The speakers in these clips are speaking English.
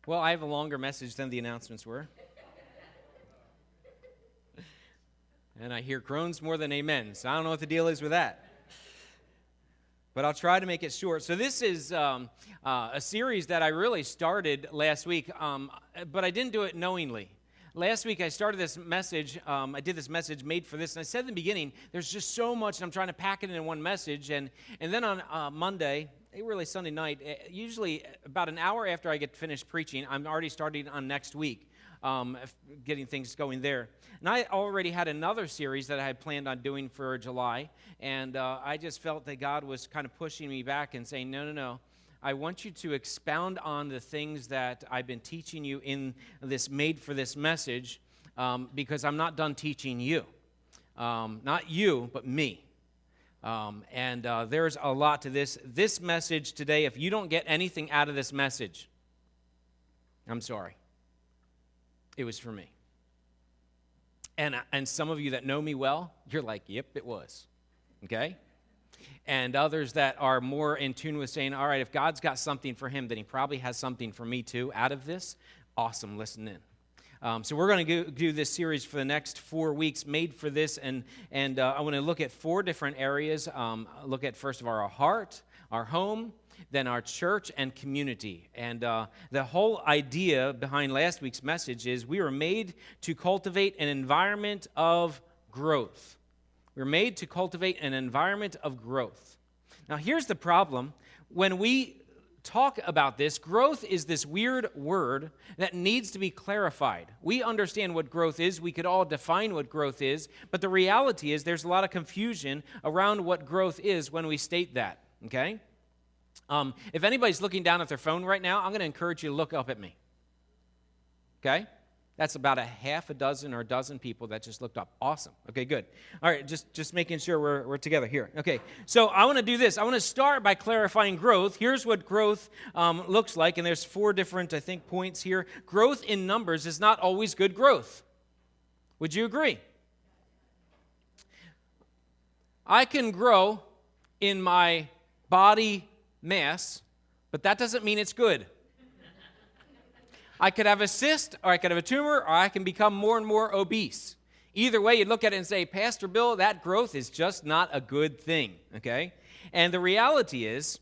Well, I have a longer message than the announcements were. And I hear groans more than amen, so I don't know what the deal is with that. But I'll try to make it short. So this is a series that I really started last week, but I didn't do it knowingly. Last week I started this message, I did this message made for this, and I said in the beginning, there's just so much, and I'm trying to pack it in one message, and then on Monday, really Sunday night, usually about an hour after I get finished preaching, I'm already starting on next week, getting things going there. And I already had another series that I had planned on doing for July, and I just felt that God was kind of pushing me back and saying, no, I want you to expound on the things that I've been teaching you in this made for this message, because I'm not done teaching you. Not you, but me. And there's a lot to this message today. If you don't get anything out of this message, I'm sorry. It was for me. And some of you that know me well, you're like, yep, it was. Okay? And others that are more in tune with saying, all right, if God's got something for him, then he probably has something for me too out of this. Awesome, listen in. So we're going to do this series for the next 4 weeks, made for this, and I want to look at 4 different areas. Look at, first of all, our heart, our home, then our church and community. And the whole idea behind last week's message is we were made to cultivate an environment of growth. We're made to cultivate an environment of growth. Now, here's the problem. When we talk about this, growth is this weird word that needs to be clarified. We understand what growth is. We could all define what growth is. But the reality is there's a lot of confusion around what growth is when we state that, okay? If anybody's looking down at their phone right now, I'm going to encourage you to look up at me, okay? That's about a half a dozen or a dozen people that just looked up. Awesome. Okay, good. All right, just making sure we're together here. Okay, so I want to do this. I want to start by clarifying growth. Here's what growth looks like, and there's 4 different, I think, points here. Growth in numbers is not always good growth. Would you agree? I can grow in my body mass, but that doesn't mean it's good. I could have a cyst, or I could have a tumor, or I can become more and more obese. Either way, you'd look at it and say, Pastor Bill, that growth is just not a good thing, okay? And the reality is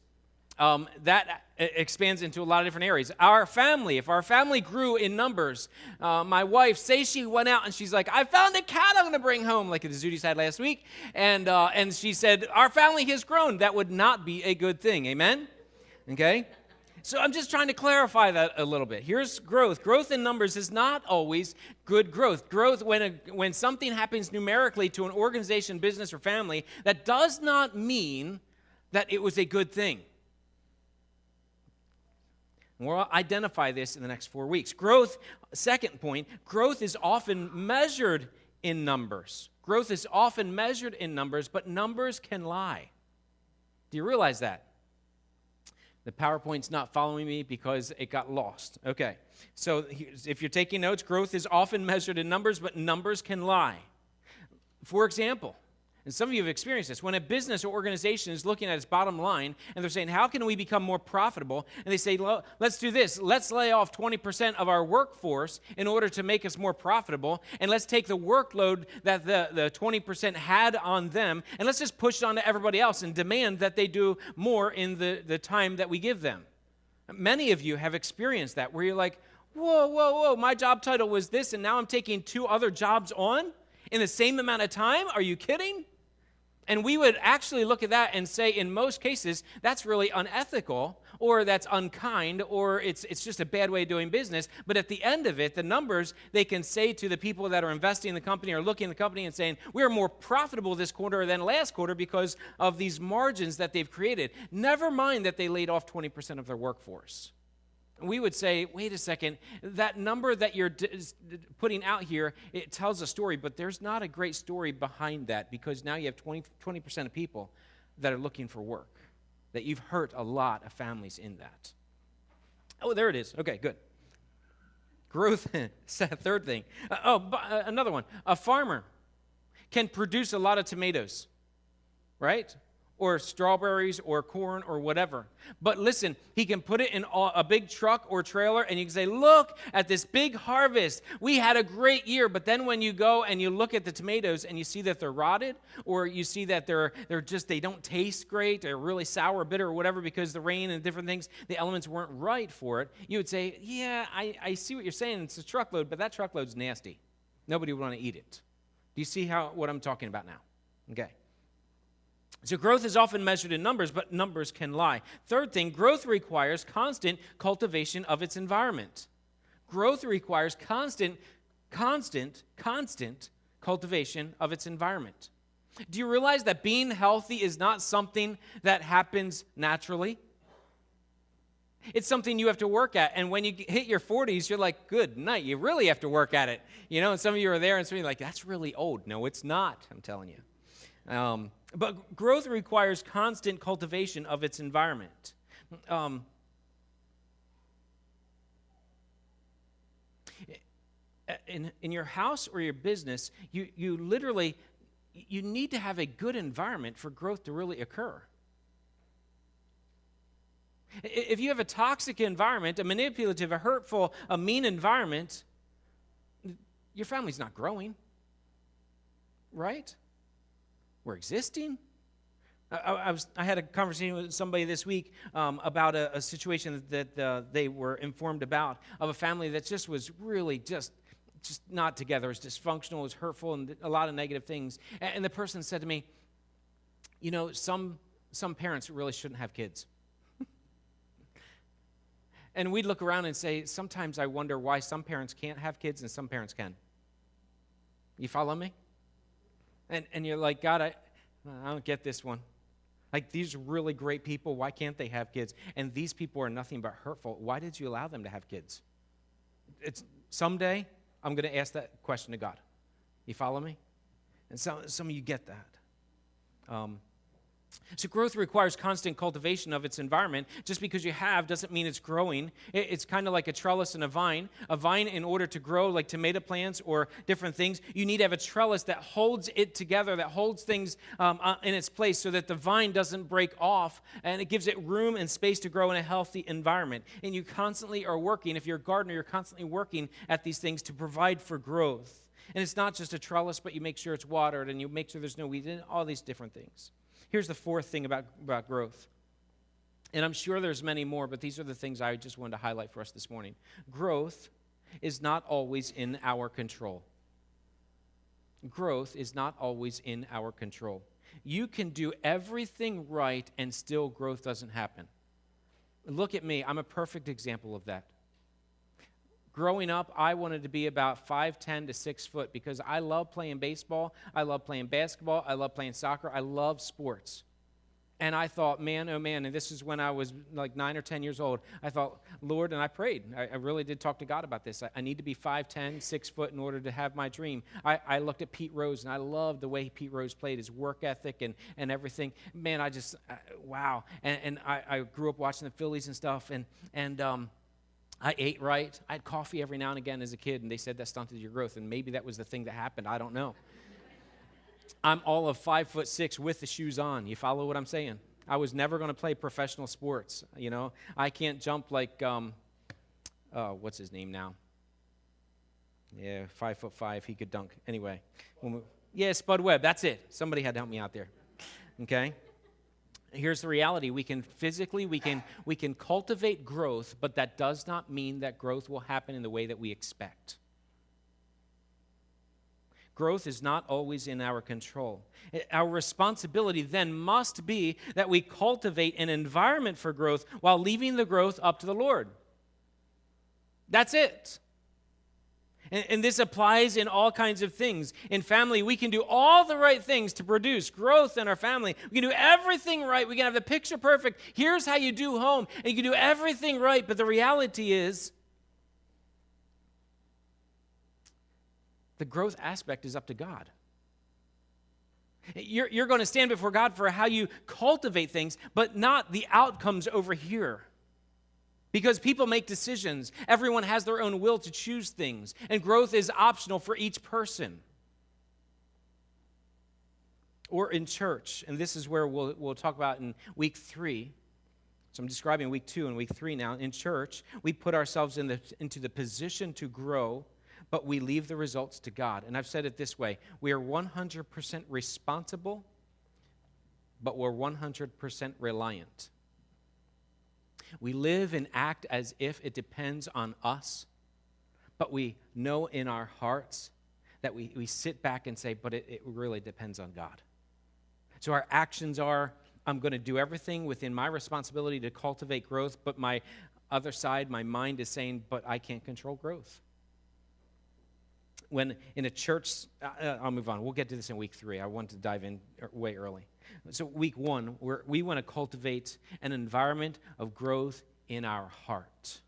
that expands into a lot of different areas. Our family, if our family grew in numbers, my wife, say she went out and she's like, I found a cat I'm going to bring home, like the Zooties had last week, and she said, our family has grown. That would not be a good thing, amen? Okay? So I'm just trying to clarify that a little bit. Here's growth. Growth in numbers is not always good growth. Growth, when something happens numerically to an organization, business, or family, that does not mean that it was a good thing. We'll identify this in the next 4 weeks. Growth, second point, growth is often measured in numbers. Growth is often measured in numbers, but numbers can lie. Do you realize that? The PowerPoint's not following me because it got lost. Okay, so if you're taking notes, growth is often measured in numbers, but numbers can lie. For example, and some of you have experienced this, when a business or organization is looking at its bottom line and they're saying, how can we become more profitable? And they say, let's do this. Let's lay off 20% of our workforce in order to make us more profitable, and let's take the workload that the 20% had on them, and let's just push it on to everybody else and demand that they do more in the time that we give them. Many of you have experienced that, where you're like, whoa, my job title was this, and now I'm taking 2 other jobs on in the same amount of time? Are you kidding? And we would actually look at that and say, in most cases, that's really unethical, or that's unkind, or it's just a bad way of doing business. But at the end of it, the numbers, they can say to the people that are investing in the company or looking at the company and saying, we're more profitable this quarter than last quarter because of these margins that they've created. Never mind that they laid off 20% of their workforce. We would say, wait a second, that number that you're putting out here, it tells a story, but there's not a great story behind that, because now you have 20% of people that are looking for work, that you've hurt a lot of families in that. Oh, there it is. Okay, good. Growth, third thing. Another one. A farmer can produce a lot of tomatoes, right? Or strawberries or corn or whatever. But listen, he can put it in a big truck or trailer and you can say, look at this big harvest. We had a great year. But then when you go and you look at the tomatoes and you see that they're rotted, or you see that they don't taste great, they're really sour, bitter, or whatever because the rain and different things, the elements weren't right for it, you would say, yeah, I see what you're saying. It's a truckload, but that truckload's nasty. Nobody would want to eat it. Do you see what I'm talking about now? Okay. So growth is often measured in numbers, but numbers can lie. Third thing, growth requires constant cultivation of its environment. Growth requires constant cultivation of its environment. Do you realize that being healthy is not something that happens naturally? It's something you have to work at. And when you hit your 40s, you're like, good night. You really have to work at it. You know, and some of you are there and some of you are like, that's really old. No, it's not, I'm telling you. But growth requires constant cultivation of its environment. In your house or your business, you literally, you need to have a good environment for growth to really occur. If you have a toxic environment, a manipulative, a hurtful, a mean environment, your family's not growing, right? We're existing. I had a conversation with somebody this week about a situation that they were informed about, of a family that just was really just not together. It was dysfunctional, it was hurtful, and a lot of negative things. And the person said to me, you know, some parents really shouldn't have kids. And we'd look around and say, sometimes I wonder why some parents can't have kids and some parents can. You follow me? And you're like, God, I don't get this one. Like, these really great people, why can't they have kids? And these people are nothing but hurtful. Why did you allow them to have kids? It's someday I'm going to ask that question to God. You follow me? And some of you get that. So growth requires constant cultivation of its environment. Just because you have doesn't mean it's growing. It's kind of like a trellis and a vine. A vine, in order to grow, like tomato plants or different things, you need to have a trellis that holds it together, that holds things in its place so that the vine doesn't break off, and it gives it room and space to grow in a healthy environment. And you constantly are working. If you're a gardener, you're constantly working at these things to provide for growth. And it's not just a trellis, but you make sure it's watered and you make sure there's no weeds and all these different things. Here's the fourth thing about growth. And I'm sure there's many more, but these are the things I just wanted to highlight for us this morning. Growth is not always in our control. Growth is not always in our control. You can do everything right and still growth doesn't happen. Look at me. I'm a perfect example of that. Growing up, I wanted to be about 5'10" to 6 foot because I love playing baseball, I love playing basketball, I love playing soccer, I love sports. And I thought, man, oh man, and this is when I was like 9 or 10 years old, I thought, Lord, and I prayed. I really did talk to God about this. I need to be 5'10", 6 foot in order to have my dream. I looked at Pete Rose, and I loved the way Pete Rose played, his work ethic and everything. Man, wow. And I grew up watching the Phillies and stuff, and I ate right. I had coffee every now and again as a kid, and they said that stunted your growth, and maybe that was the thing that happened. I don't know. I'm all of 5'6" with the shoes on. You follow what I'm saying? I was never going to play professional sports. You know, I can't jump like what's his name now? Yeah, 5'5". He could dunk. Anyway, Spud Webb. That's it. Somebody had to help me out there. Okay. Here's the reality. We can cultivate growth, but that does not mean that growth will happen in the way that we expect. Growth is not always in our control. Our responsibility then must be that we cultivate an environment for growth while leaving the growth up to the Lord. That's it. And this applies in all kinds of things. In family, we can do all the right things to produce growth in our family. We can do everything right. We can have the picture perfect. Here's how you do home. And you can do everything right. But the reality is, the growth aspect is up to God. You're going to stand before God for how you cultivate things, but not the outcomes over here. Because people make decisions. Everyone has their own will to choose things, and growth is optional for each person. Or in church, and this is where we'll talk about in week 3. So I'm describing week 2 and week 3 now. In church, we put ourselves into the position to grow, but we leave the results to God. And I've said it this way: we are 100% responsible, but we're 100% reliant. We live and act as if it depends on us, but we know in our hearts that we sit back and say, but it really depends on God. So our actions are, I'm going to do everything within my responsibility to cultivate growth, but my other side, my mind is saying, but I can't control growth. When in a church, I'll move on. We'll get to this in week 3. I want to dive in way early. So week 1, we want to cultivate an environment of growth in our heart.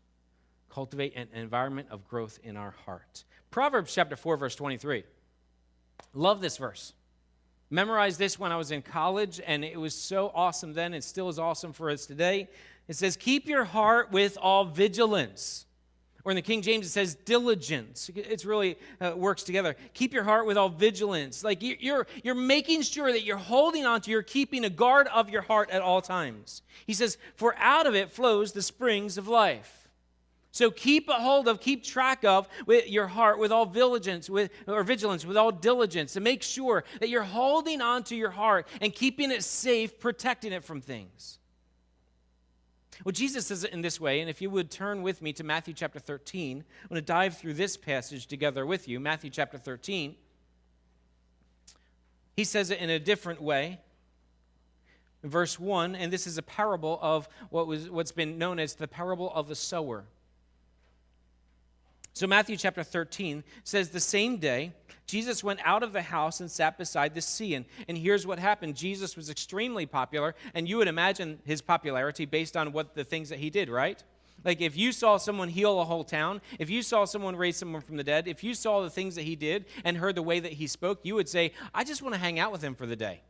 Cultivate an environment of growth in our heart. Proverbs chapter 4, verse 23. Love this verse. Memorized this when I was in college, and it was so awesome then. It still is awesome for us today. It says, keep your heart with all vigilance. Or in the King James, it says diligence. It's really works together. Keep your heart with all vigilance. Like you're making sure that you're holding on to, you're keeping a guard of your heart at all times. He says, for out of it flows the springs of life. So keep track of with your heart with all vigilance, with all diligence, to make sure that you're holding on to your heart and keeping it safe, protecting it from things. Well, Jesus says it in this way, and if you would turn with me to Matthew chapter 13, I'm going to dive through this passage together with you, Matthew chapter 13. He says it in a different way. Verse 1, and this is a parable of what's been known as the parable of the sower. So Matthew chapter 13 says, the same day, Jesus went out of the house and sat beside the sea. And here's what happened. Jesus was extremely popular, and you would imagine his popularity based on what the things that he did, right? Like if you saw someone heal a whole town, if you saw someone raise someone from the dead, if you saw the things that he did and heard the way that he spoke, you would say, I just want to hang out with him for the day.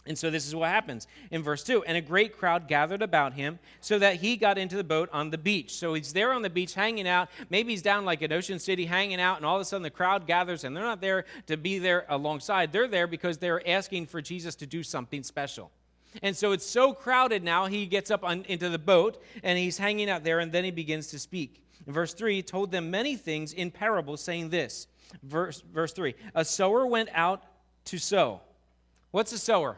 And so this is what happens in verse 2. And a great crowd gathered about him so that he got into the boat on the beach. So he's there on the beach hanging out. Maybe he's down like at Ocean City hanging out, and all of a sudden the crowd gathers, and they're not there to be there alongside. They're there because they're asking for Jesus to do something special. And so it's so crowded now, he gets up into the boat, and he's hanging out there, and then he begins to speak. In verse 3, he told them many things in parables, saying this. Verse 3, a sower went out to sow. What's a sower?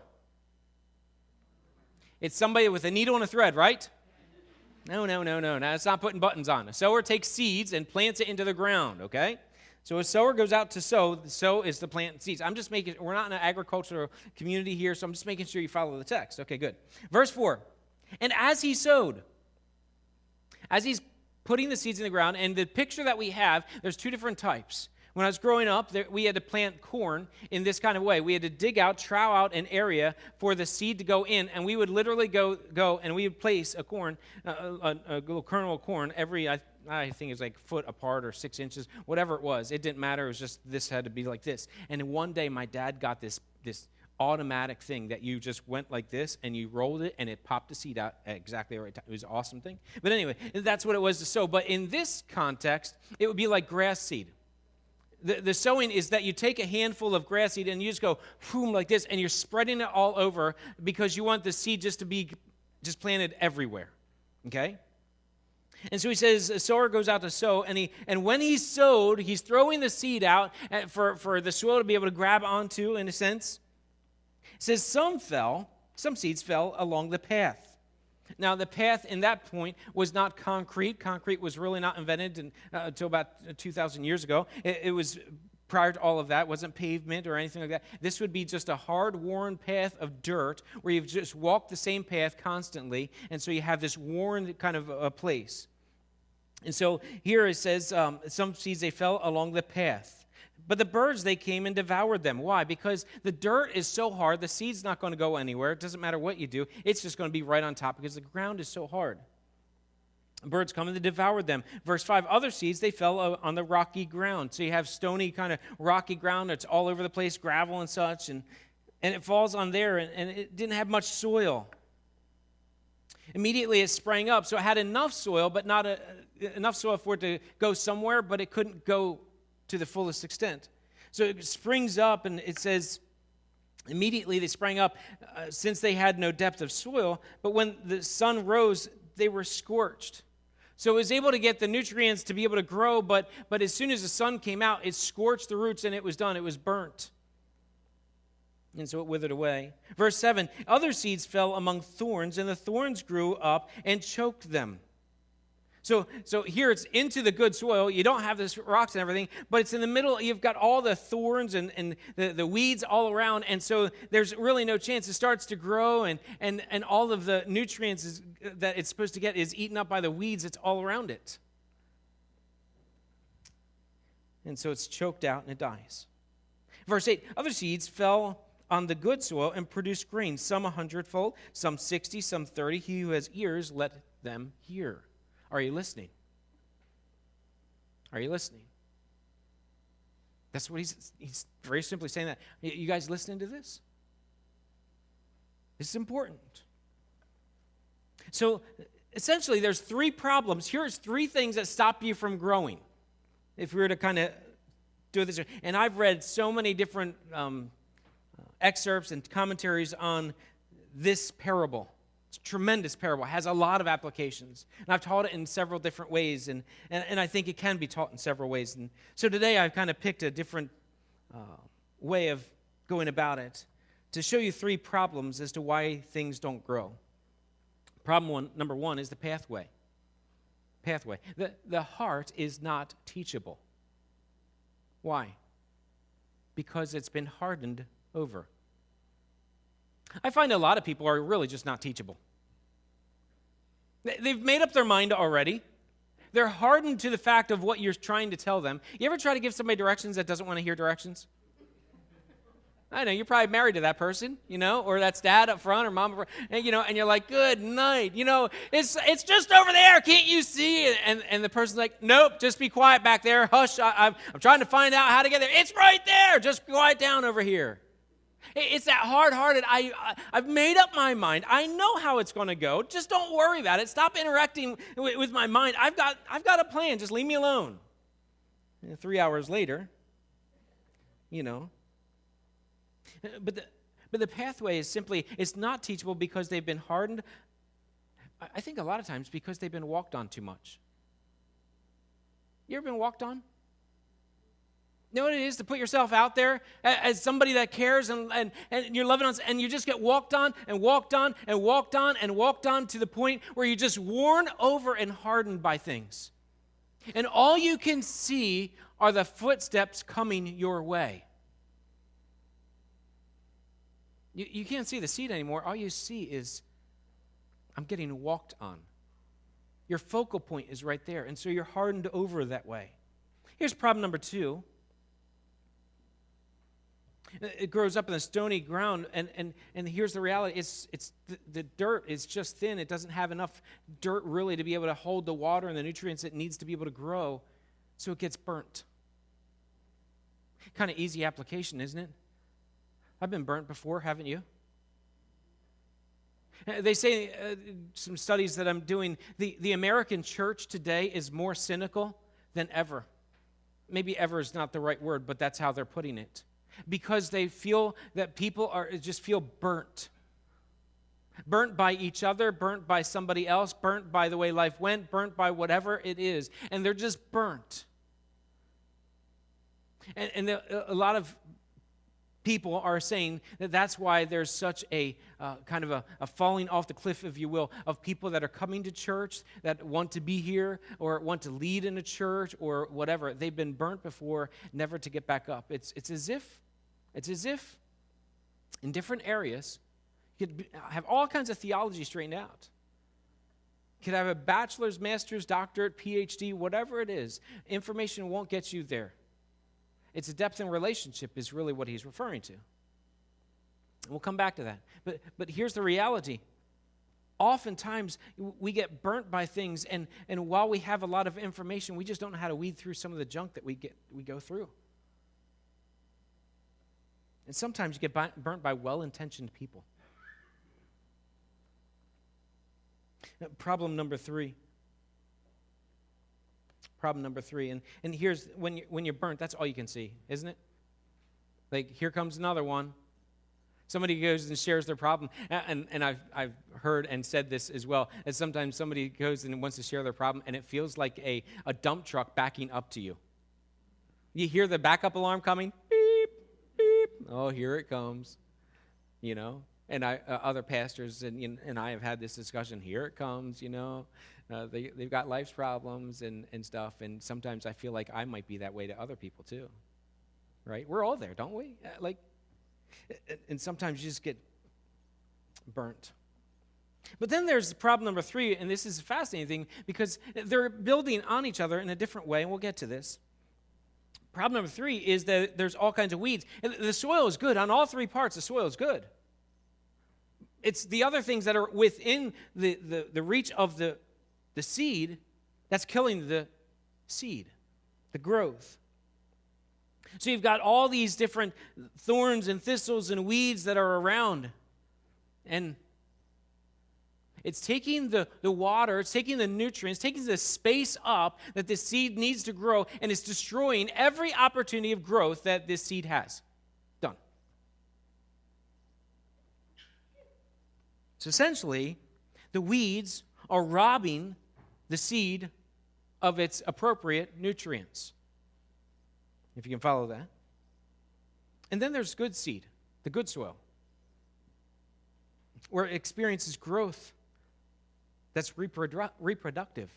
It's somebody with a needle and a thread, right? No. It's not putting buttons on. A sower takes seeds and plants it into the ground, okay? So a sower goes out to sow. The sow is to plant seeds. We're not in an agricultural community here, so I'm just making sure you follow the text. Okay, good. Verse 4, and as he sowed, as he's putting the seeds in the ground, and the picture that we have, there's 2 different types. When I was growing up, we had to plant corn in this kind of way. We had to dig out, trowel out an area for the seed to go in, and we would literally go and we would place a corn, a little kernel of corn every, I think it was like foot apart or 6 inches, whatever it was. It didn't matter. It was just this had to be like this. And one day my dad got this automatic thing that you just went like this and you rolled it and it popped the seed out at exactly the right time. It was an awesome thing. But anyway, that's what it was to sow. But in this context, it would be like grass seed. The sowing is that you take a handful of grass seed and you just go boom like this, and you're spreading it all over because you want the seed just to be just planted everywhere, okay? And so he says a sower goes out to sow, and when he sowed, he's throwing the seed out for the soil to be able to grab onto, in a sense. It says some seeds fell along the path. Now, the path in that point was not concrete. Concrete was really not invented until about 2,000 years ago. It was prior to all of that. It wasn't pavement or anything like that. This would be just a hard-worn path of dirt where you've just walked the same path constantly, and so you have this worn kind of a place. And so here it says some seeds, they fell along the path. But the birds, they came and devoured them. Why? Because the dirt is so hard, the seed's not going to go anywhere. It doesn't matter what you do. It's just going to be right on top because the ground is so hard. Birds come and they devoured them. Verse 5, other seeds, they fell on the rocky ground. So you have stony kind of rocky ground. It's all over the place, gravel and such. And it falls on there, and it didn't have much soil. Immediately it sprang up, so it had enough soil, but not enough soil for it to go somewhere, but it couldn't go to the fullest extent. So it springs up, and it says, immediately they sprang up since they had no depth of soil, but when the sun rose, they were scorched. So it was able to get the nutrients to be able to grow, but as soon as the sun came out, it scorched the roots, and it was done. It was burnt. And so it withered away. Verse 7, other seeds fell among thorns, and the thorns grew up and choked them. So here it's into the good soil. You don't have this rocks and everything, but it's in the middle. You've got all the thorns and the weeds all around, and so there's really no chance. It starts to grow, and all of the nutrients that it's supposed to get is eaten up by the weeds that's all around it. And so it's choked out and it dies. Verse 8, other seeds fell on the good soil and produced grain, some 100-fold, some 60, some 30. He who has ears, let them hear. Are you listening? Are you listening? That's what he's very simply saying that. You guys listening to this? This is important. So essentially there's three problems. Here's three things that stop you from growing. If we were to kind of do this. And I've read so many different excerpts and commentaries on this parable. It's a tremendous parable. It has a lot of applications. And I've taught it in several different ways, and I think it can be taught in several ways. And so today I've kind of picked a different way of going about it to show you three problems as to why things don't grow. Number one is the pathway. Pathway. The heart is not teachable. Why? Because it's been hardened over. I find a lot of people are really just not teachable. They've made up their mind already. They're hardened to the fact of what you're trying to tell them. You ever try to give somebody directions that doesn't want to hear directions? I know, you're probably married to that person, or that's dad up front or mom up front, and you're like, good night, it's just over there, can't you see? And the person's like, nope, just be quiet back there, hush, I'm trying to find out how to get there. It's right there, just quiet down over here. It's that hard-hearted, I've made up my mind. I know how it's going to go. Just don't worry about it. Stop interacting with my mind. I've got a plan. Just leave me alone. And 3 hours later, But the pathway is simply, it's not teachable because they've been hardened. I think a lot of times because they've been walked on too much. You ever been walked on? You know what it is to put yourself out there as somebody that cares and you're loving on, and you just get walked on and walked on and walked on and walked on to the point where you're just worn over and hardened by things. And all you can see are the footsteps coming your way. You can't see the seat anymore. All you see is, I'm getting walked on. Your focal point is right there, and so you're hardened over that way. Here's problem number 2. It grows up in the stony ground, and here's the reality. It's the dirt is just thin. It doesn't have enough dirt really to be able to hold the water and the nutrients it needs to be able to grow, so it gets burnt. Kind of easy application, isn't it? I've been burnt before, haven't you? They say, some studies that I'm doing, the American church today is more cynical than ever. Maybe ever is not the right word, but that's how they're putting it. Because they feel that people just feel burnt. Burnt by each other, burnt by somebody else, burnt by the way life went, burnt by whatever it is. And they're just burnt. And a lot of people are saying that that's why there's such a kind of a falling off the cliff, if you will, of people that are coming to church, that want to be here or want to lead in a church or whatever. They've been burnt before, never to get back up. It's as if in different areas you could have all kinds of theology straightened out. You could have a bachelor's, master's, doctorate, PhD, whatever it is. Information won't get you there. It's a depth in relationship is really what he's referring to. And we'll come back to that. But here's the reality. Oftentimes, we get burnt by things, and while we have a lot of information, we just don't know how to weed through some of the junk that we go through. And sometimes you get burnt by well-intentioned people. Problem number three. Problem number three. And here's, when you're burnt, that's all you can see, isn't it? Like, here comes another one. Somebody goes and shares their problem. And I've heard and said this as well, as sometimes somebody goes and wants to share their problem, and it feels like a dump truck backing up to you. You hear the backup alarm coming. Beep, beep. Oh, here it comes. You know? And other pastors and I have had this discussion. Here it comes, you know. They've got life's problems and stuff, and sometimes I feel like I might be that way to other people too. Right? We're all there, don't we? And sometimes you just get burnt. But then there's problem number three, and this is a fascinating thing because they're building on each other in a different way, and we'll get to this. Problem number three is that there's all kinds of weeds. And the soil is good. On all three parts, the soil is good. It's the other things that are within the reach of the seed that's killing the seed, the growth. So you've got all these different thorns and thistles and weeds that are around. And it's taking the water, it's taking the nutrients, taking the space up that the seed needs to grow, and it's destroying every opportunity of growth that this seed has. Done. So essentially, the weeds are robbing the seed of its appropriate nutrients. If you can follow that. And then there's good seed, the good soil, where it experiences growth that's reproductive.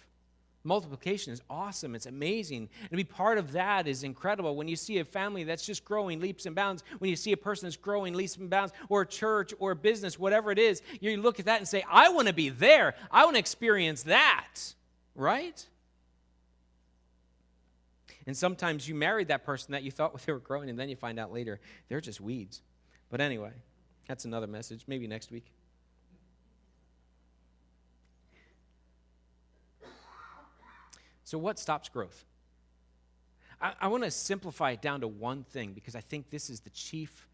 Multiplication is awesome. It's amazing. And to be part of that is incredible. When you see a family that's just growing leaps and bounds, when you see a person that's growing leaps and bounds, or a church or a business, whatever it is, you look at that and say, I want to be there. I want to experience that. Right? And sometimes you married that person that you thought they were growing, and then you find out later they're just weeds. But anyway, that's another message, maybe next week. So what stops growth? I want to simplify it down to one thing because I think this is the chief.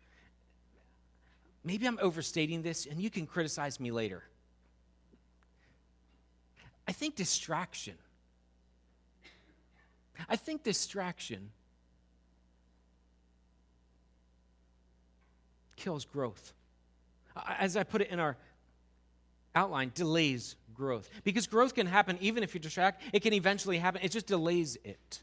Maybe I'm overstating this, and you can criticize me later. I think distraction kills growth. As I put it in our outline, delays growth. Because growth can happen even if you distract. It can eventually happen. It just delays it.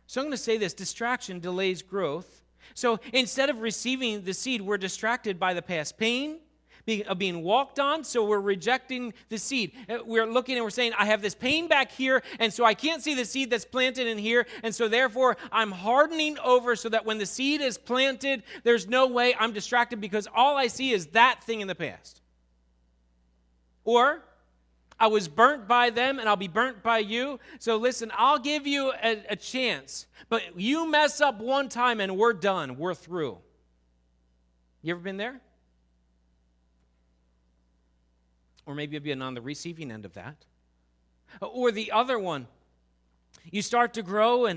So I'm going to say this. Distraction delays growth. So instead of receiving the seed, we're distracted by the past pain, being walked on, so we're rejecting the seed. We're looking and we're saying, I have this pain back here, and so I can't see the seed that's planted in here, and so therefore I'm hardening over so that when the seed is planted, there's no way I'm distracted because all I see is that thing in the past. Or, I was burnt by them, and I'll be burnt by you, so listen, I'll give you a chance, but you mess up one time and we're done, we're through. You ever been there? Or maybe you've been on the receiving end of that. Or the other one, you start to grow,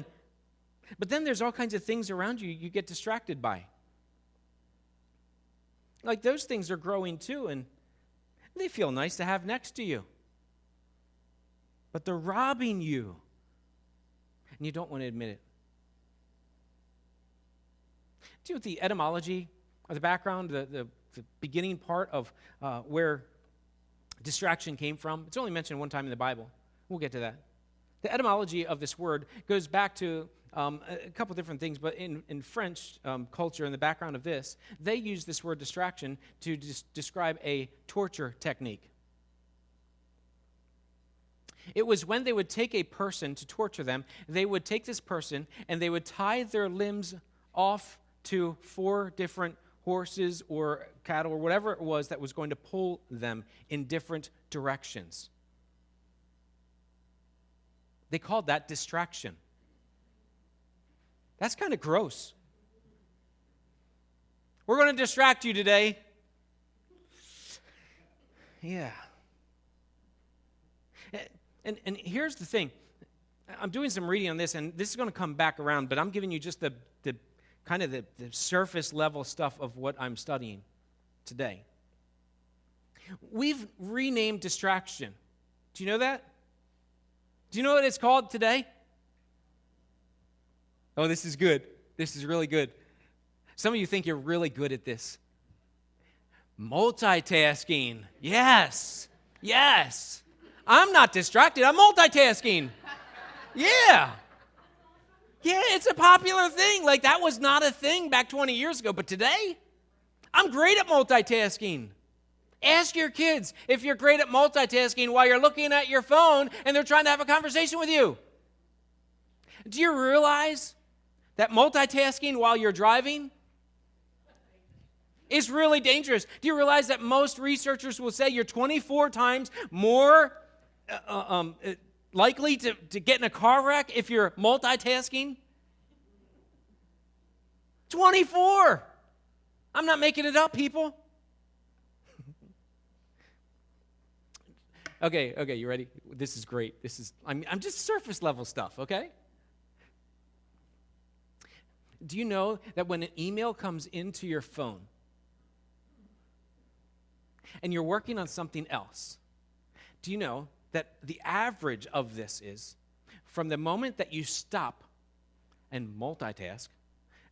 but then there's all kinds of things around you get distracted by. Like those things are growing too, and they feel nice to have next to you. But they're robbing you, and you don't want to admit it. Do you know what the etymology or the background, the beginning part of where distraction came from? It's only mentioned one time in the Bible. We'll get to that. The etymology of this word goes back to a couple different things, but in French culture, in the background of this, they use this word distraction to describe a torture technique. It was when they would take a person to torture them, they would take this person and they would tie their limbs off to 4 different horses or cattle or whatever it was that was going to pull them in different directions. They called that distraction. That's kind of gross. We're going to distract you today. Yeah. And here's the thing. I'm doing some reading on this, and this is going to come back around, but I'm giving you just the kind of the surface level stuff of what I'm studying today. We've renamed distraction. Do you know that? Do you know what it's called today? Oh, this is good. This is really good. Some of you think you're really good at this. Multitasking. Yes. Yes. I'm not distracted. I'm multitasking. Yeah. Yeah, it's a popular thing. Like, that was not a thing back 20 years ago. But today, I'm great at multitasking. Ask your kids if you're great at multitasking while you're looking at your phone and they're trying to have a conversation with you. Do you realize that multitasking while you're driving is really dangerous? Do you realize that most researchers will say you're 24 times more likely to get in a car wreck if you're multitasking? 24! I'm not making it up, people. Okay, you ready? This is great. I'm just surface level stuff, okay? Do you know that when an email comes into your phone and you're working on something else, do you know that the average of this is from the moment that you stop and multitask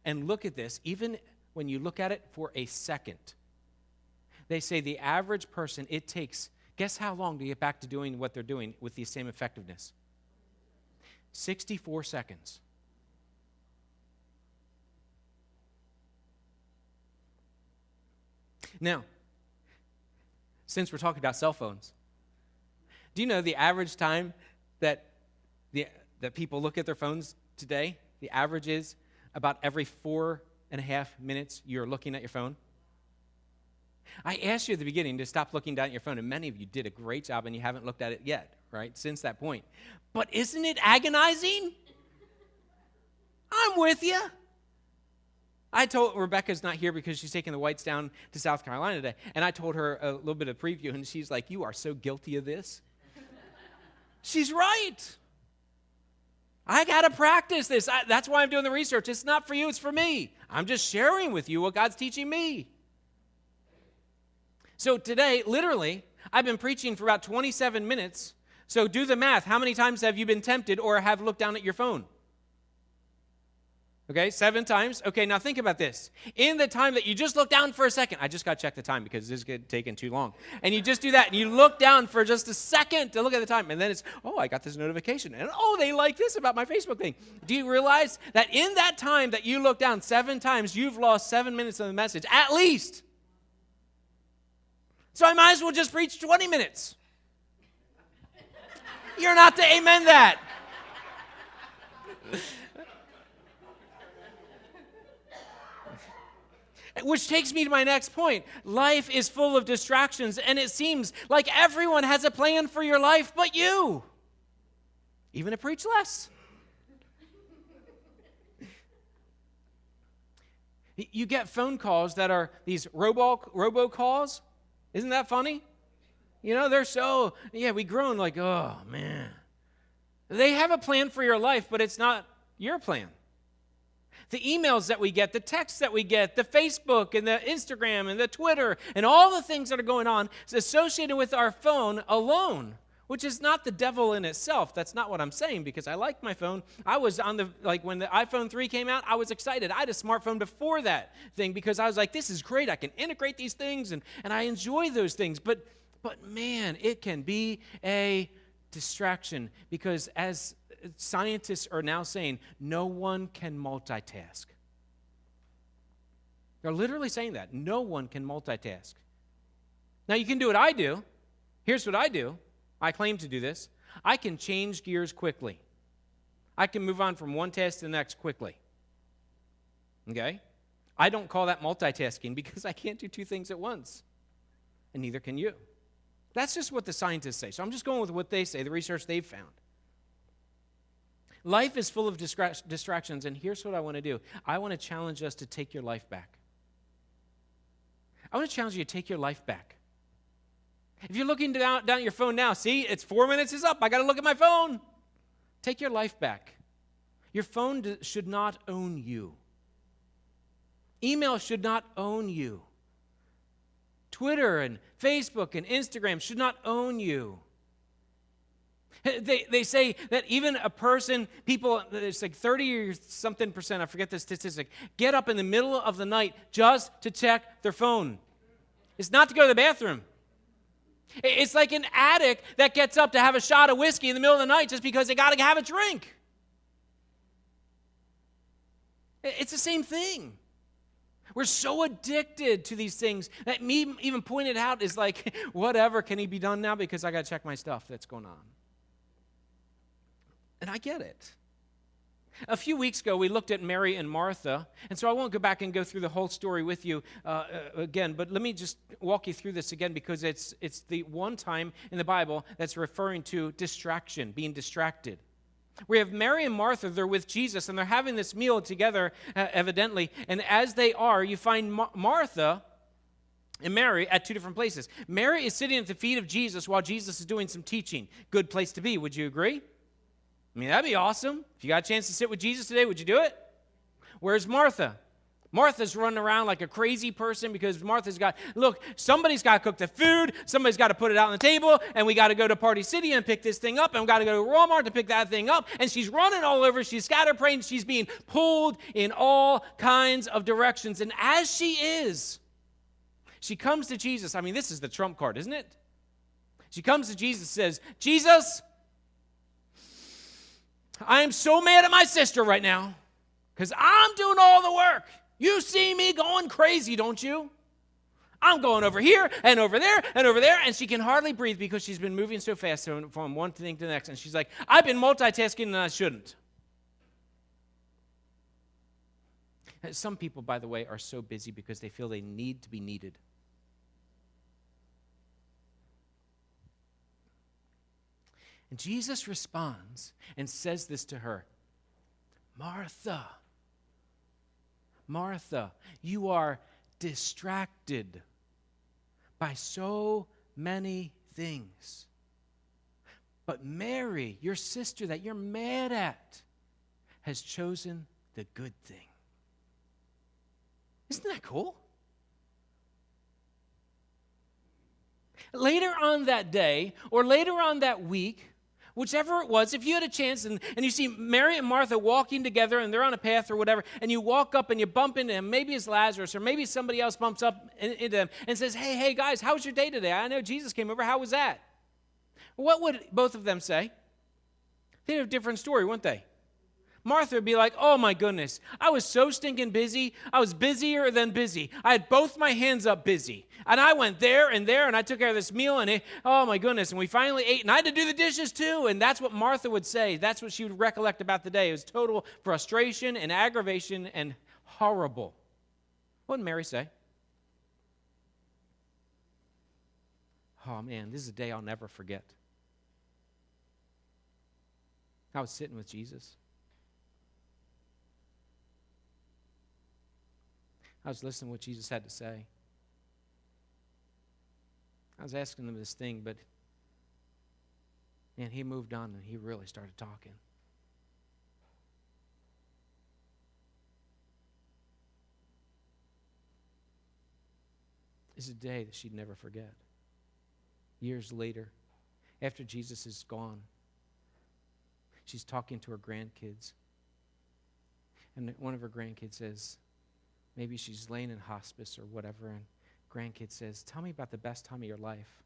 and look at this, even when you look at it for a second, they say the average person, it takes, guess how long to get back to doing what they're doing with the same effectiveness? 64 seconds. Now, since we're talking about cell phones, do you know the average time that people look at their phones today? The average is about every 4.5 minutes you're looking at your phone. I asked you at the beginning to stop looking down at your phone, and many of you did a great job, and you haven't looked at it yet, right, since that point. But isn't it agonizing? I'm with you. I told Rebecca's not here because she's taking the Whites down to South Carolina today, and I told her a little bit of preview, and she's like, you are so guilty of this. She's right. I got to practice this. That's why I'm doing the research. It's not for you, it's for me. I'm just sharing with you what God's teaching me. So today, literally, I've been preaching for about 27 minutes. So do the math. How many times have you been tempted or have looked down at your phone? Okay, 7 times. Okay, now think about this. In the time that you just look down for a second, I just got to check the time because this is taking too long. And you just do that, and you look down for just a second to look at the time, and then it's, oh, I got this notification, and oh, they like this about my Facebook thing. Do you realize that in that time that you look down 7 times, you've lost 7 minutes of the message, at least? So I might as well just preach 20 minutes. You're not to amen that. Which takes me to my next point. Life is full of distractions, and it seems like everyone has a plan for your life but you. Even to preach less. You get phone calls that are these robocalls. Isn't that funny? You know, they're so, we groan like, oh, man. They have a plan for your life, but it's not your plan. The emails that we get, the texts that we get, the Facebook and the Instagram and the Twitter and all the things that are going on is associated with our phone alone, which is not the devil in itself. That's not what I'm saying because I like my phone. I was on when the iPhone 3 came out, I was excited. I had a smartphone before that thing because I was like, this is great. I can integrate these things and I enjoy those things. But man, it can be a distraction because as scientists are now saying no one can multitask. They're literally saying that. No one can multitask. Now, you can do what I do. Here's what I do. I claim to do this. I can change gears quickly. I can move on from one task to the next quickly. Okay? I don't call that multitasking because I can't do 2 things at once. And neither can you. That's just what the scientists say. So I'm just going with what they say, the research they've found. Life is full of distractions, and here's what I want to do. I want to challenge us to take your life back. I want to challenge you to take your life back. If you're looking down at your phone now, see, it's 4 minutes is up. I got to look at my phone. Take your life back. Your phone should not own you. Email should not own you. Twitter and Facebook and Instagram should not own you. They say that even a person, people, it's like 30 or something percent, I forget the statistic, get up in the middle of the night just to check their phone. It's not to go to the bathroom. It's like an addict that gets up to have a shot of whiskey in the middle of the night just because they got to have a drink. It's the same thing. We're so addicted to these things that me even pointed out is like, whatever, can he be done now because I got to check my stuff that's going on. And I get it. A few weeks ago, we looked at Mary and Martha, and so I won't go back and go through the whole story with you again, but let me just walk you through this again because it's the one time in the Bible that's referring to distraction, being distracted. We have Mary and Martha, they're with Jesus, and they're having this meal together, evidently, and as they are, you find Martha and Mary at two different places. Mary is sitting at the feet of Jesus while Jesus is doing some teaching. Good place to be, would you agree? I mean, that'd be awesome. If you got a chance to sit with Jesus today, would you do it? Where's Martha? Martha's running around like a crazy person because Martha's got, look, somebody's got to cook the food, somebody's got to put it out on the table, and we got to go to Party City and pick this thing up, and we got to go to Walmart to pick that thing up, and she's running all over, she's scatterbrained, she's being pulled in all kinds of directions, and as she is, she comes to Jesus. I mean, this is the trump card, isn't it? She comes to Jesus and says, Jesus, I am so mad at my sister right now because I'm doing all the work. You see me going crazy, don't you? I'm going over here and over there and over there, and she can hardly breathe because she's been moving so fast from one thing to the next. And she's like, I've been multitasking and I shouldn't. Some people, by the way, are so busy because they feel they need to be needed. And Jesus responds and says this to her, Martha, Martha, you are distracted by so many things. But Mary, your sister that you're mad at, has chosen the good thing. Isn't that cool? Later on that day, or later on that week, whichever it was, if you had a chance and you see Mary and Martha walking together and they're on a path or whatever, and you walk up and you bump into them, maybe it's Lazarus or maybe somebody else bumps up into them and says, hey guys, how was your day today? I know Jesus came over. How was that? What would both of them say? They'd have a different story, wouldn't they? Martha would be like, oh my goodness, I was so stinking busy. I was busier than busy. I had both my hands up busy. And I went there and I took care of this meal and oh my goodness, and we finally ate and I had to do the dishes too. And that's what Martha would say. That's what she would recollect about the day. It was total frustration and aggravation and horrible. What did Mary say? Oh man, this is a day I'll never forget. I was sitting with Jesus. I was listening to what Jesus had to say. I was asking him this thing, but man, he moved on and he really started talking. It's a day that she'd never forget. Years later, after Jesus is gone, she's talking to her grandkids. And one of her grandkids says, maybe she's laying in hospice or whatever, and grandkid says, tell me about the best time of your life.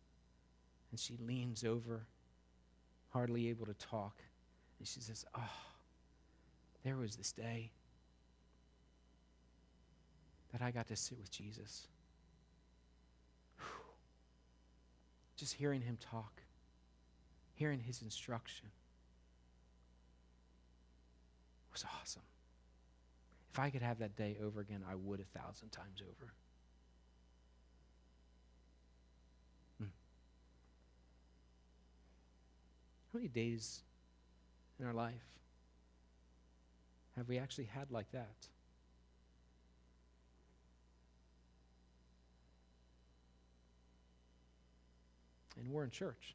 And she leans over, hardly able to talk, and she says, oh, there was this day that I got to sit with Jesus. Whew. Just hearing him talk, hearing his instruction was awesome. If I could have that day over again, I would 1,000 times over. How many days in our life have we actually had like that? And we're in church.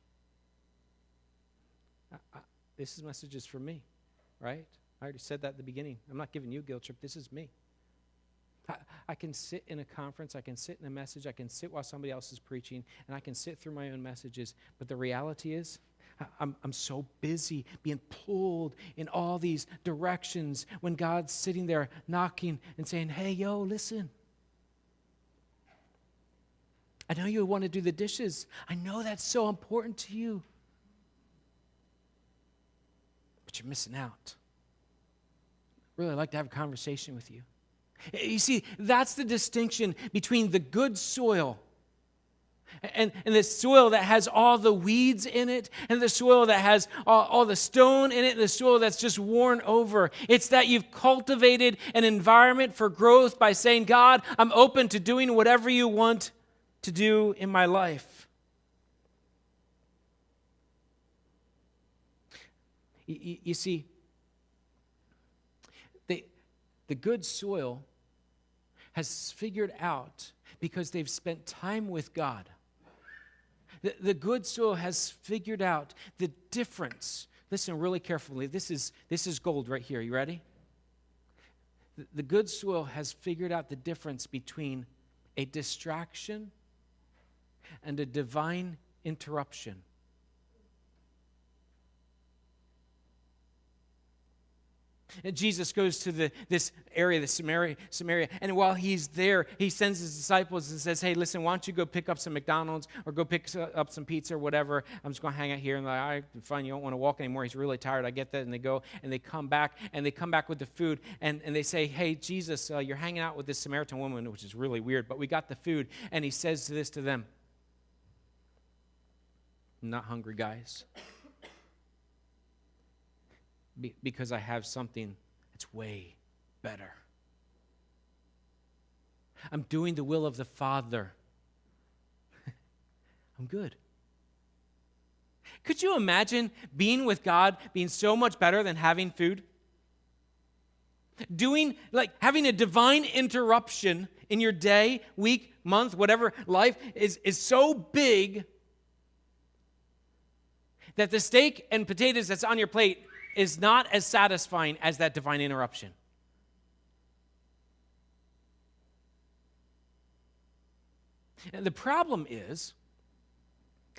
This message is for me, right? I already said that at the beginning. I'm not giving you a guilt trip. This is me. I can sit in a conference, I can sit in a message, I can sit while somebody else is preaching, and I can sit through my own messages. But the reality is, I'm so busy being pulled in all these directions when God's sitting there knocking and saying, hey, yo, listen. I know you want to do the dishes. I know that's so important to you. But you're missing out. Really like to have a conversation with you. You see, that's the distinction between the good soil and the soil that has all the weeds in it, and the soil that has all the stone in it, and the soil that's just worn over. It's that you've cultivated an environment for growth by saying, God, I'm open to doing whatever you want to do in my life. You see, the good soil has figured out, because they've spent time with God, the good soil has figured out the difference. Listen really carefully. This is gold right here. You ready? The good soil has figured out the difference between a distraction and a divine interruption. And Jesus goes to this area, the Samaria, and while he's there, he sends his disciples and says, hey, listen, why don't you go pick up some McDonald's or go pick up some pizza or whatever. I'm just going to hang out here. And they're like, all right, fine, you don't want to walk anymore. He's really tired. I get that. And they go and they come back with the food. And they say, hey, Jesus, you're hanging out with this Samaritan woman, which is really weird, but we got the food. And he says this to them, I'm not hungry, guys. Because I have something that's way better. I'm doing the will of the Father. I'm good. Could you imagine being with God being so much better than having food? Having a divine interruption in your day, week, month, whatever life is so big that the steak and potatoes that's on your plate is not as satisfying as that divine interruption. And the problem is,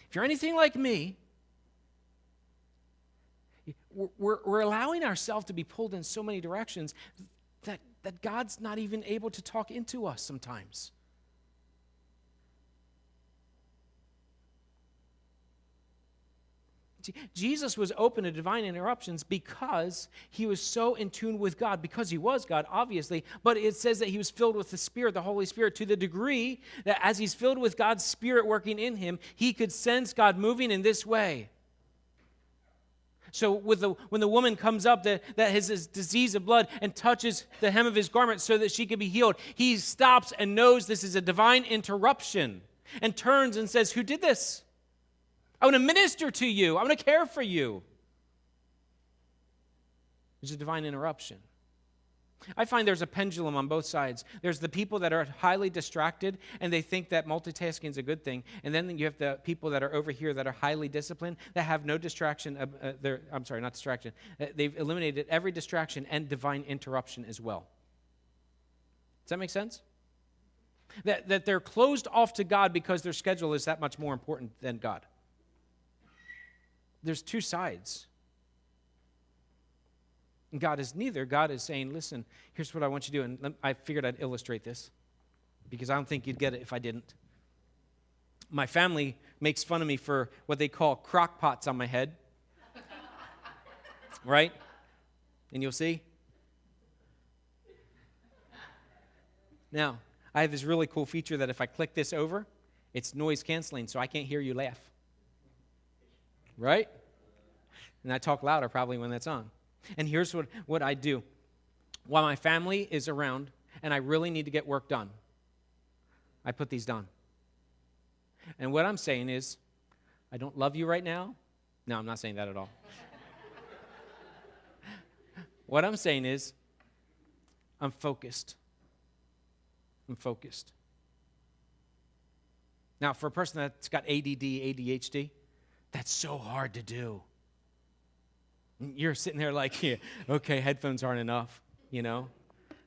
if you're anything like me, we're allowing ourselves to be pulled in so many directions that God's not even able to talk into us sometimes. Jesus was open to divine interruptions because he was so in tune with God, because he was God, obviously, but it says that he was filled with the Spirit, the Holy Spirit, to the degree that as he's filled with God's Spirit working in him, he could sense God moving in this way. So when the woman comes up that has this disease of blood and touches the hem of his garment so that she can be healed, he stops and knows this is a divine interruption and turns and says, who did this? I want to minister to you. I want to care for you. There's a divine interruption. I find there's a pendulum on both sides. There's the people that are highly distracted, and they think that multitasking is a good thing. And then you have the people that are over here that are highly disciplined, that have no distraction. Not distraction. They've eliminated every distraction and divine interruption as well. Does that make sense? That they're closed off to God because their schedule is that much more important than God. There's two sides. And God is neither. God is saying, listen, here's what I want you to do. And I figured I'd illustrate this because I don't think you'd get it if I didn't. My family makes fun of me for what they call crock pots on my head. Right? And you'll see. Now, I have this really cool feature that if I click this over, it's noise canceling, so I can't hear you laugh. Right? And I talk louder probably when that's on. And here's what I do. While my family is around and I really need to get work done, I put these down. And what I'm saying is, I don't love you right now. No, I'm not saying that at all. What I'm saying is, I'm focused. I'm focused. Now, for a person that's got ADD, ADHD, that's so hard to do. You're sitting there like, yeah, okay, headphones aren't enough, you know.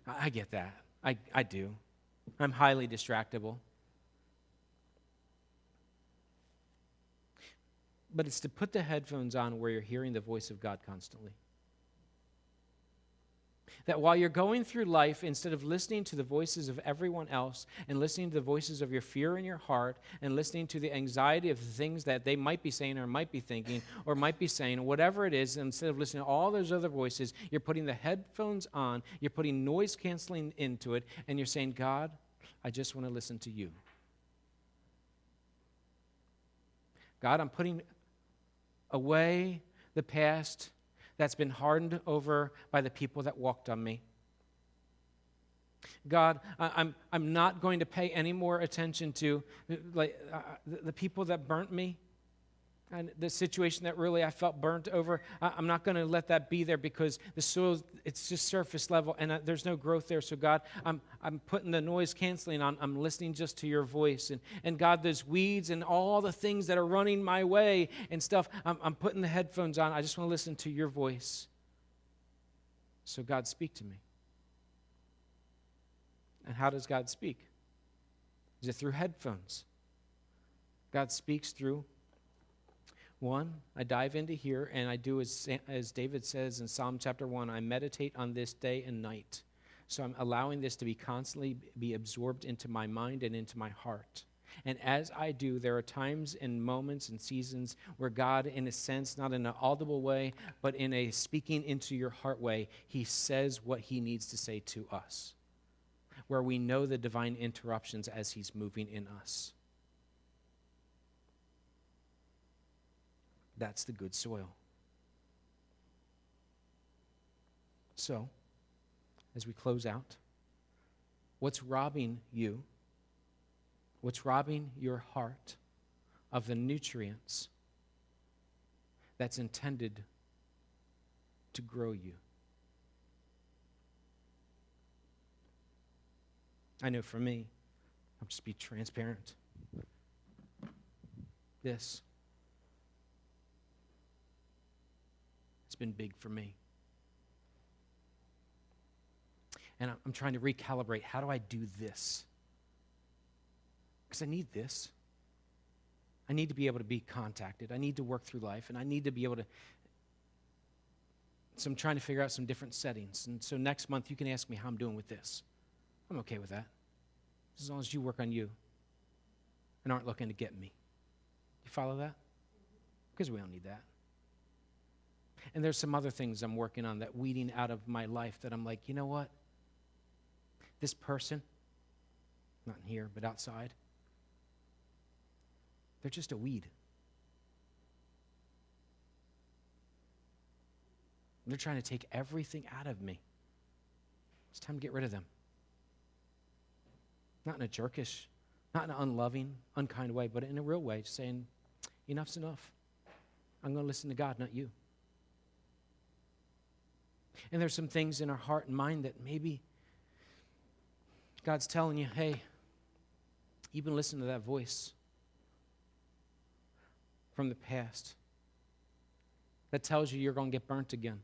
I get that. I do. I'm highly distractible. But it's to put the headphones on where you're hearing the voice of God constantly. That while you're going through life, instead of listening to the voices of everyone else and listening to the voices of your fear in your heart and listening to the anxiety of the things that they might be saying or might be thinking or might be saying, whatever it is, instead of listening to all those other voices, you're putting the headphones on, you're putting noise canceling into it, and you're saying, God, I just want to listen to you. God, I'm putting away the past that's been hardened over by the people that walked on me. God, I'm not going to pay any more attention to the people that burnt me and the situation that really I felt burnt over. I'm not going to let that be there because the soil, it's just surface level and there's no growth there. So God, I'm putting the noise canceling on. I'm listening just to your voice. And God, those weeds and all the things that are running my way and stuff, I'm putting the headphones on. I just want to listen to your voice. So God, speak to me. And how does God speak? Is it through headphones? God speaks through, one, I dive into here and I do as David says in Psalm chapter 1, I meditate on this day and night. So I'm allowing this to be constantly be absorbed into my mind and into my heart. And as I do, there are times and moments and seasons where God, in a sense, not in an audible way, but in a speaking into your heart way, he says what he needs to say to us, where we know the divine interruptions as he's moving in us. That's the good soil. So, as we close out, what's robbing you? What's robbing your heart of the nutrients that's intended to grow you? I know for me, I'll just be transparent. This. It's been big for me. And I'm trying to recalibrate. How do I do this? Because I need this. I need to be able to be contacted. I need to work through life, and I need to be able to. So I'm trying to figure out some different settings. And so next month, you can ask me how I'm doing with this. I'm okay with that. As long as you work on you and aren't looking to get me. You follow that? Because we don't need that. And there's some other things I'm working on that weeding out of my life that I'm like, you know what? This person, not in here, but outside, they're just a weed. They're trying to take everything out of me. It's time to get rid of them. Not in a jerkish, not in an unloving, unkind way, but in a real way, just saying, enough's enough. I'm going to listen to God, not you. And there's some things in our heart and mind that maybe God's telling you, hey, you've been listening to that voice from the past that tells you you're going to get burnt again.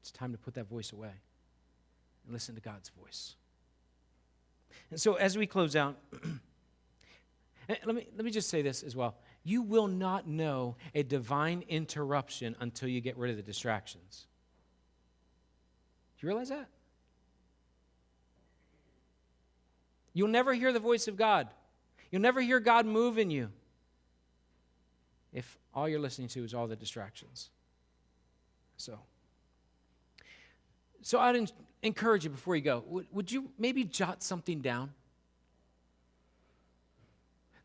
It's time to put that voice away and listen to God's voice. And so as we close out, let me just say this as well. You will not know a divine interruption until you get rid of the distractions. Do you realize that? You'll never hear the voice of God. You'll never hear God move in you if all you're listening to is all the distractions. So I'd encourage you before you go, would you maybe jot something down?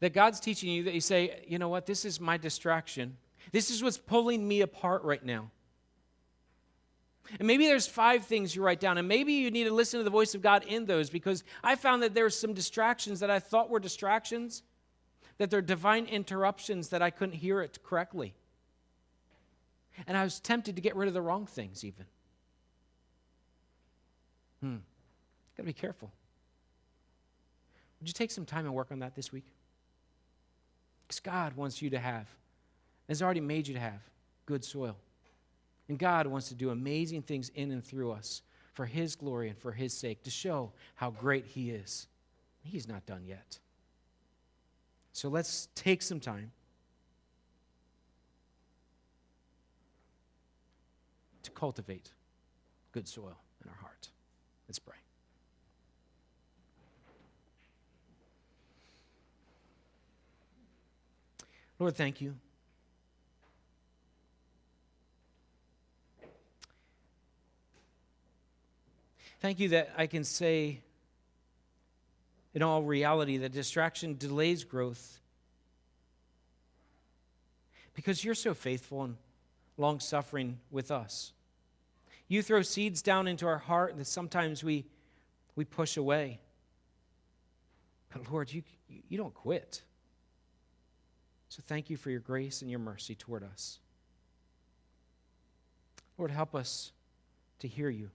That God's teaching you, that you say, you know what, this is my distraction. This is what's pulling me apart right now. And maybe there's 5 things you write down, and maybe you need to listen to the voice of God in those, because I found that there's some distractions that I thought were distractions, that they're divine interruptions that I couldn't hear it correctly. And I was tempted to get rid of the wrong things even. Got to be careful. Would you take some time and work on that this week? Because God wants you to have, has already made you to have, good soil. And God wants to do amazing things in and through us for His glory and for His sake, to show how great He is. He's not done yet. So let's take some time to cultivate good soil in our heart. Let's pray. Lord, thank you. Thank you that I can say in all reality that distraction delays growth because you're so faithful and long-suffering with us. You throw seeds down into our heart that sometimes we push away. But Lord, you don't quit. So thank you for your grace and your mercy toward us. Lord, help us to hear you,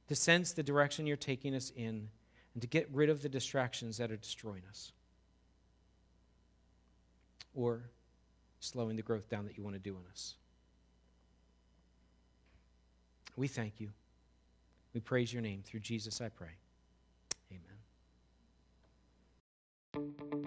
to sense the direction you're taking us in, and to get rid of the distractions that are destroying us or slowing the growth down that you want to do in us. We thank you. We praise your name. Through Jesus I pray. Amen.